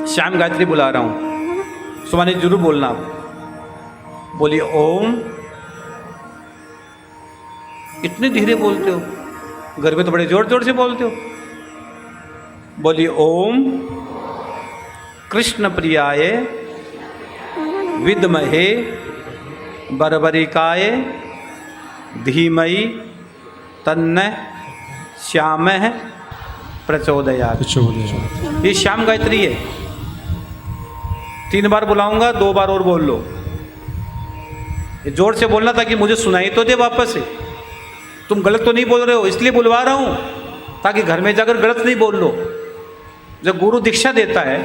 श्याम गायत्री बुला रहा हूँ, सुमानी जरूर बोलना आप। बोलिए ओम। इतने धीरे बोलते हो, घर में तो बड़े जोर जोर से बोलते हो। बोलिए ओम कृष्ण प्रियाय विद्महे बर्बरिकाय धीमहि तन्नः श्यामः प्रचोदयात्। ये श्याम गायत्री है। 3 बार बुलाऊंगा, 2 बार और बोल लो। ये जोर से बोलना ताकि मुझे सुनाई तो दे वापस से। तुम गलत तो नहीं बोल रहे हो, इसलिए बुलवा रहा हूं ताकि घर में जाकर गलत नहीं बोल लो। जब गुरु दीक्षा देता है,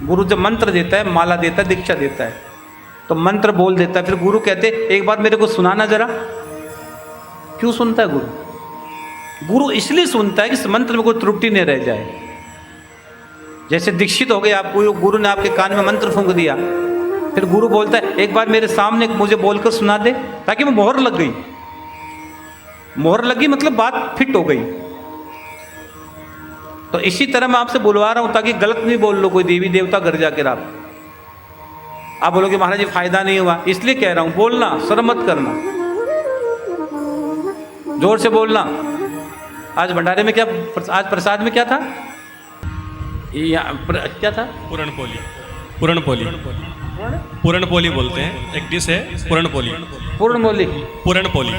गुरु जब मंत्र देता है, माला देता है, दीक्षा देता है, तो मंत्र बोल देता है, फिर गुरु कहते एक बार मेरे को सुनाना जरा। क्यों सुनता है गुरु? गुरु इसलिए सुनता है कि इस मंत्र में कोई त्रुटि नहीं रह जाए। जैसे दीक्षित हो गए आपको, गुरु ने आपके कान में मंत्र फूंक दिया, फिर गुरु बोलता है एक बार मेरे सामने मुझे बोलकर सुना दे, ताकि वो मोहर लग गई। मोहर लगी मतलब बात फिट हो गई। तो इसी तरह मैं आपसे बुलवा रहा हूं ताकि गलत नहीं बोल लो कोई देवी देवता घर जाकर। आप बोलोगे महाराज जी फायदा नहीं हुआ, इसलिए कह रहा हूं बोलना, शर्म मत करना, जोर से बोलना। आज भंडारे में क्या, आज प्रसाद में क्या था? क्या था? पूरणपोली। पूरणपोली पूरणपोली बोलते हैं, एक डिश है पूरणपोली। पूर्णमोली, पूरणपोली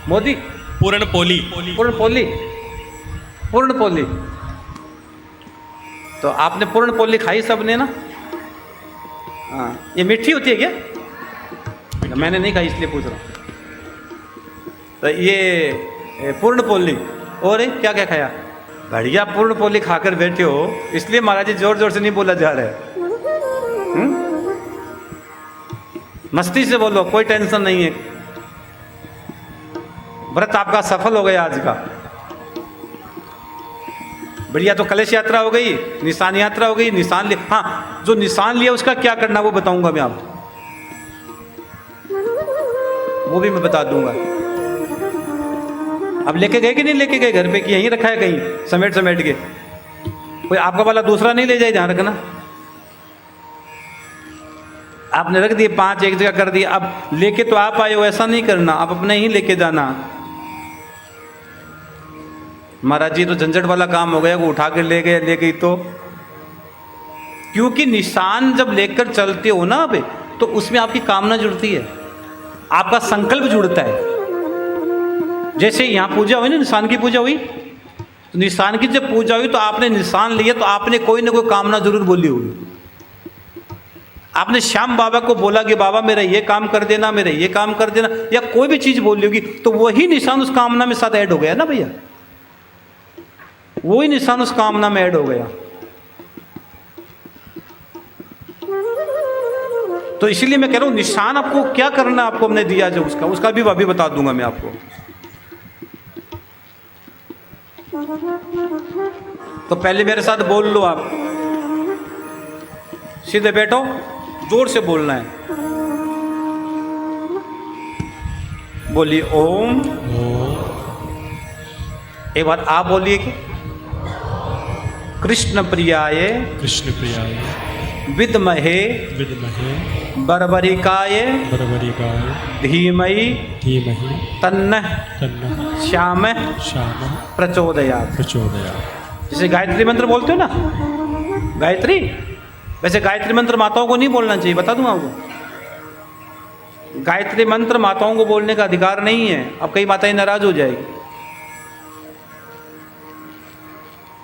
मोदी, पूरणपोली। पूर्णपोली, पूर्णपोली। तो आपने पूर्णपोली खाई सबने ना? हाँ। ये मीठी होती है क्या? मैंने नहीं खाई इसलिए पूछ रहा हूँ। तो ये पूर्णपोली। और क्या क्या खाया? बढ़िया पूर्णपोली खाकर बैठे हो, इसलिए महाराज जी जोर जोर से नहीं बोला जा रहा है। मस्ती से बोलो, कोई टेंशन नहीं है। व्रत आपका सफल हो गया आज का। बढ़िया। तो कलश यात्रा हो गई, निशान यात्रा हो गई, निशान लिया। हाँ, जो निशान लिया उसका क्या करना वो बताऊंगा मैं आपको, वो भी मैं बता दूंगा। अब लेके गए कि नहीं लेके गए घर पे, कि यहीं रखा है कहीं समेट समेट के? कोई आपका वाला दूसरा नहीं ले जाए, ध्यान रखना। आपने रख दिए 5 एक जगह कर दिया, अब लेके तो आप आए हो, ऐसा नहीं करना, आप अपने ही लेके जाना। महाराज जी तो झंझट वाला काम हो गया, वो उठा के ले गए, ले गई तो। क्योंकि निशान जब लेकर चलते हो ना अबे, तो उसमें आपकी कामना जुड़ती है, आपका संकल्प जुड़ता है। जैसे यहाँ पूजा हुई ना, निशान की पूजा हुई, तो निशान की जब पूजा हुई तो आपने निशान लिया, तो आपने कोई ना कोई कामना जरूर बोली होगी। आपने श्याम बाबा को बोला कि बाबा मेरा ये काम कर देना, मेरा ये काम कर देना, या कोई भी चीज बोली होगी, तो वही निशान उस कामना में साथ ऐड हो गया ना भैया, वही निशान उस कामना में ऐड हो गया। तो इसीलिए मैं कह रहा हूं निशान आपको क्या करना, आपको हमने दिया जो उसका भी अभी बता दूंगा मैं आपको। तो पहले मेरे साथ बोल लो आप, सीधे बैठो, जोर से बोलना है। बोलिए ओम। एक बार आप बोलिए कि कृष्ण प्रियाय कृष्ण प्रियाय विद्महे विद्महे बर्बरिकाय बर्बरिकाय धीमहि धीमहि तन्नः तन्नः श्यामः श्यामः प्रचोदयात्। प्रचोदयात्। जैसे गायत्री मंत्र बोलते हो ना, गायत्री, वैसे गायत्री मंत्र माताओं को नहीं बोलना चाहिए, बता दूं आपको। गायत्री मंत्र माताओं को बोलने का अधिकार नहीं है। अब कई माताएं नाराज हो जाएगी।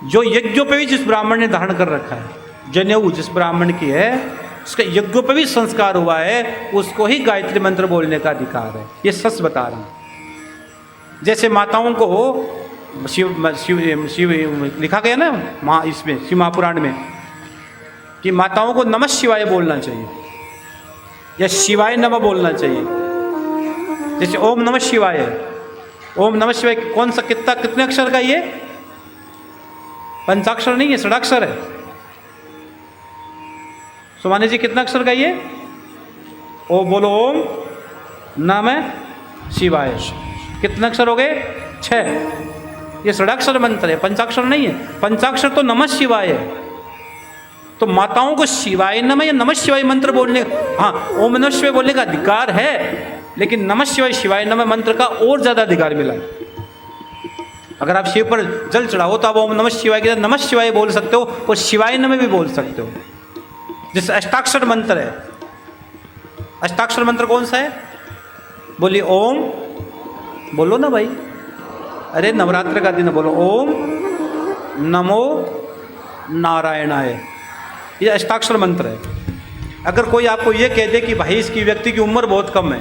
जो यज्ञोपवीत जिस ब्राह्मण ने धारण कर रखा है, जनेऊ जिस ब्राह्मण की है, उसका यज्ञोपवीत संस्कार हुआ है, उसको ही गायत्री मंत्र बोलने का अधिकार है। ये सच बता रहा हूं। जैसे माताओं को शिव लिखा गया ना इसमें शिव महापुराण में कि माताओं को नमः शिवाय बोलना चाहिए या शिवाय नमः बोलना चाहिए। जैसे ओम नमः शिवाय है, ओम नमः शिवाय कौन सा कितने अक्षर का? ये पंचाक्षर नहीं है, षडाक्षर है। सुमानी जी कितना अक्षर का ये? ओ बोलो ओम नमः शिवाय। कितने अक्षर हो गए? 6। ये षडाक्षर मंत्र है, पंचाक्षर नहीं है। पंचाक्षर तो नमः शिवाय है। तो माताओं को शिवाय नमः या नमः शिवाय मंत्र बोलने, हाँ ओम नमः शिवाय बोलने का अधिकार है, लेकिन नमः शिवाय शिवाय नमः मंत्र का और ज़्यादा अधिकार मिला। अगर आप शिव पर जल चढ़ाओ तो आप ओम नमः शिवाय के साथ नमः शिवाय बोल सकते हो और शिवाय नमः भी बोल सकते हो। जैसे अष्टाक्षर मंत्र है, अष्टाक्षर मंत्र कौन सा है? बोलिए ओम, बोलो ना भाई, अरे नवरात्र का दिन बोलो ओम नमो नारायणाय, ये अष्टाक्षर मंत्र है। अगर कोई आपको ये कह दे कि भाई इसकी व्यक्ति की उम्र बहुत कम है,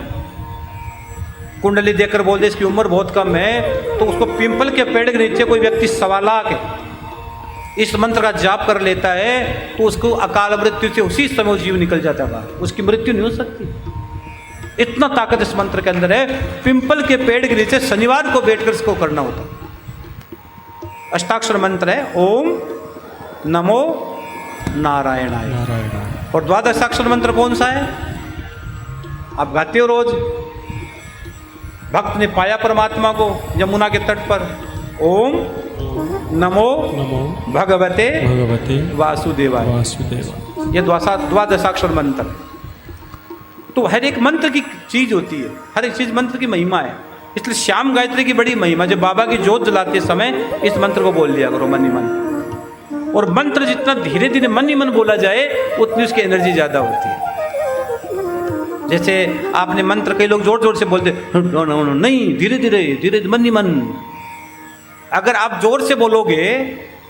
कुंडली देखकर बोल दे इसकी उम्र बहुत कम है, तो उसको पिंपल के पेड़ के नीचे कोई व्यक्ति 1.25 लाख इस मंत्र का जाप कर लेता है तो उसको अकाल मृत्यु से उसी समय जीव निकल जाता है, उसकी मृत्यु नहीं हो सकती। इतना ताकत इस मंत्र के अंदर है। पिंपल के पेड़ के नीचे शनिवार को बैठकर इसको करना होता है। अष्टाक्षर मंत्र है ओम नमो नारायणाय। और द्वादशाक्षर मंत्र कौन सा है? आप गाते हो रोज। भक्त ने पाया परमात्मा को यमुना के तट पर, ओम नमो भगवते वासुदेवाय। ये द्वादशाक्षर मंत्र। तो हर एक मंत्र की चीज होती है, हर एक चीज मंत्र की महिमा है। इसलिए श्याम गायत्री की बड़ी महिमा, जब बाबा की जोत जलाते समय इस मंत्र को बोल लिया करो मन ही मन। और मंत्र जितना धीरे धीरे मन ही मन बोला जाए उतनी उसकी एनर्जी ज्यादा होती है। जैसे आपने मंत्र, कई लोग जोर जोर से बोलते नहीं, धीरे धीरे धीरे मन ही मन। अगर आप जोर से बोलोगे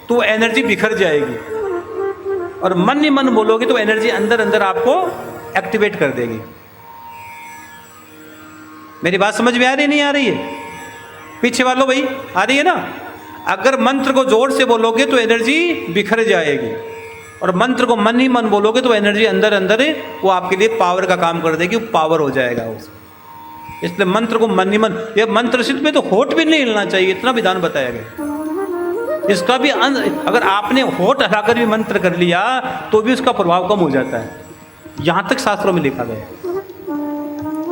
तो एनर्जी बिखर जाएगी, और मन ही मन बोलोगे तो एनर्जी अंदर अंदर आपको एक्टिवेट कर देगी। मेरी बात समझ में आ रही नहीं आ रही है? पीछे वालों भाई आ रही है ना? अगर मंत्र को जोर से बोलोगे तो एनर्जी बिखर जाएगी, और मंत्र को मन ही मन बोलोगे तो एनर्जी अंदर अंदर वो आपके लिए पावर का काम कर देगी, पावर हो जाएगा उसमें। इसलिए मंत्र को मन ही मन, ये मंत्र सिद्ध में तो होठ भी नहीं हिलना चाहिए, इतना विधान बताया गया। इसका भी अगर आपने होठ हलाकर भी मंत्र कर लिया तो भी उसका प्रभाव कम हो जाता है, यहां तक शास्त्रों में लिखा गया।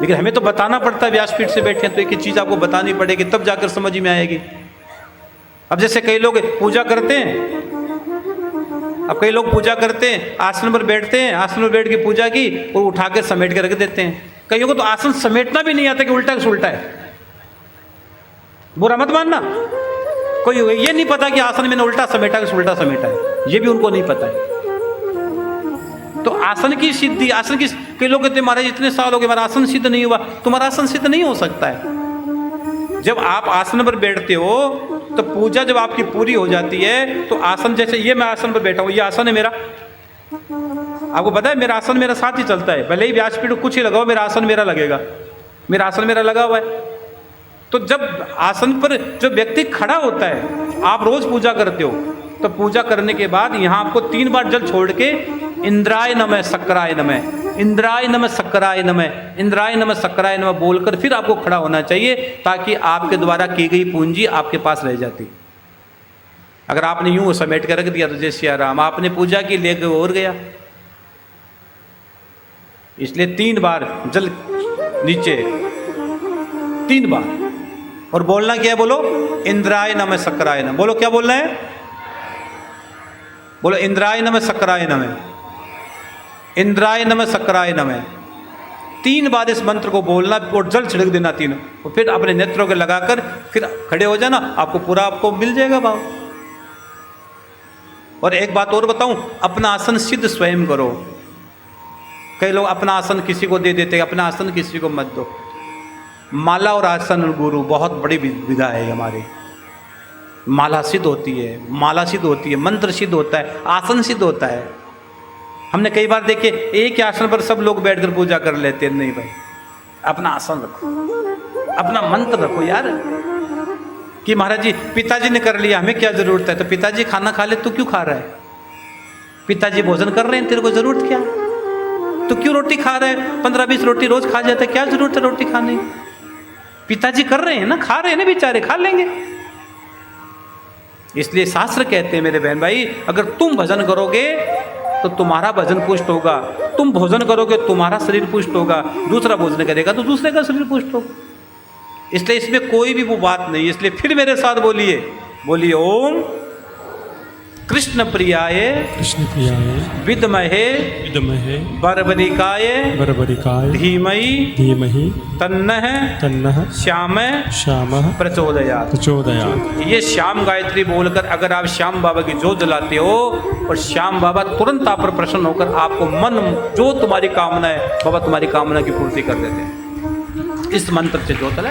लेकिन हमें तो बताना पड़ता है, व्यासपीठ से बैठे हैं तो एक चीज आपको बतानी पड़ेगी, तब जाकर समझ में आएगी। अब जैसे कई लोग पूजा करते हैं, अब कई लोग पूजा करते हैं, आसन पर बैठते हैं, आसन पर बैठ के पूजा की और उठा कर समेट के रख देते हैं। कईयों को तो आसन समेटना भी नहीं आता कि उल्टा सुलटा है। बुरा मत मानना, कोई ये नहीं पता कि आसन मैंने उल्टा समेटा कि उल्टा समेटा है, ये भी उनको नहीं पता है। तो आसन की सिद्धि, आसन की, कई लोग कहते हैं महाराज इतने साल हो गए हमारा आसन सिद्ध नहीं हुआ। तुम्हारा आसन सिद्ध नहीं हो सकता है। जब आप आसन पर बैठते हो तो पूजा जब आपकी पूरी हो जाती है तो आसन, जैसे ये मैं आसन पर बैठा हूं, ये आसन है मेरा, आपको पता है मेरा आसन मेरा साथ ही चलता है, भले ही व्यासपीठ कुछ ही लगाओ मेरा आसन मेरा लगेगा, मेरा आसन मेरा लगा हुआ है। तो जब आसन पर जो व्यक्ति खड़ा होता है, आप रोज पूजा करते हो, तो पूजा करने के बाद यहाँ आपको 3 बार जल छोड़ के इंद्राय नमः सक्राय नमः, इंद्राय नमः सक्राय नमः, इंद्राय नमः सक्राय नमः बोलकर फिर आपको खड़ा होना चाहिए, ताकि आपके द्वारा की गई पूंजी आपके पास रह जाती। अगर आपने यूं समेट कर रख दिया तो जय सिया राम, आपने पूजा की ले और गया। इसलिए 3 बार जल नीचे, 3 बार, और बोलना क्या है? बोलो इंद्राय नमः सक्राय नमः। बोलो क्या बोलना है? बोलो इंद्राय नमः सक्राय नमः, इंद्राय नमः सक्राय नमः। 3 बार इस मंत्र को बोलना और जल छिड़क देना तीनों, और फिर अपने नेत्रों के लगाकर फिर खड़े हो जाना, आपको पूरा आपको मिल जाएगा भाव। और एक बात और बताऊं, अपना आसन सिद्ध स्वयं करो। कई लोग अपना आसन किसी को दे देते हैं, अपना आसन किसी को मत दो। माला और आसन गुरु बहुत बड़ी विधा है हमारी। माला सिद्ध होती है, माला सिद्ध होती है, मंत्र सिद्ध होता है, आसन सिद्ध होता है। हमने कई बार देखे एक ही आसन पर सब लोग बैठकर पूजा कर लेते हैं। नहीं भाई, अपना आसन रखो, अपना मंत्र रखो यार। कि महाराज जी पिताजी ने कर लिया, हमें क्या जरूरत है? तो पिताजी खाना खा ले, तू क्यों खा रहा है? पिताजी भोजन कर रहे हैं, तेरे को जरूरत क्या? तो क्यों रोटी खा रहा है? 15-20 रोटी रोज खा जाता है, क्या जरूरत है रोटी खाने? पिताजी कर रहे हैं ना, खा रहे हैं ना बेचारे, खा लेंगे। इसलिए शास्त्र कहते हैं मेरे बहन भाई, अगर तुम भजन करोगे तो तुम्हारा भजन पुष्ट होगा, तुम भोजन करोगे तुम्हारा शरीर पुष्ट होगा, दूसरा भोजन करेगा तो दूसरे का शरीर पुष्ट होगा। इसलिए इसमें कोई भी वो बात नहीं। इसलिए फिर मेरे साथ बोलिए, बोलिए ओम कृष्ण प्रियाय कृष्ण प्रियाय विद्महे विद्महे बर्बरिकाय बर्बरिकाय धीमहि धीमहि तन्नः तन्नः श्याम श्यामः प्रचोदयात्। प्रचोदयात्। ये श्याम गायत्री बोलकर अगर आप श्याम बाबा की जोत जलाते हो और श्याम बाबा तुरंत आप पर प्रसन्न होकर आपको मन जो तुम्हारी कामना है बाबा तुम्हारी कामना की पूर्ति कर देते हैं। इस मंत्र से जोत जलाए।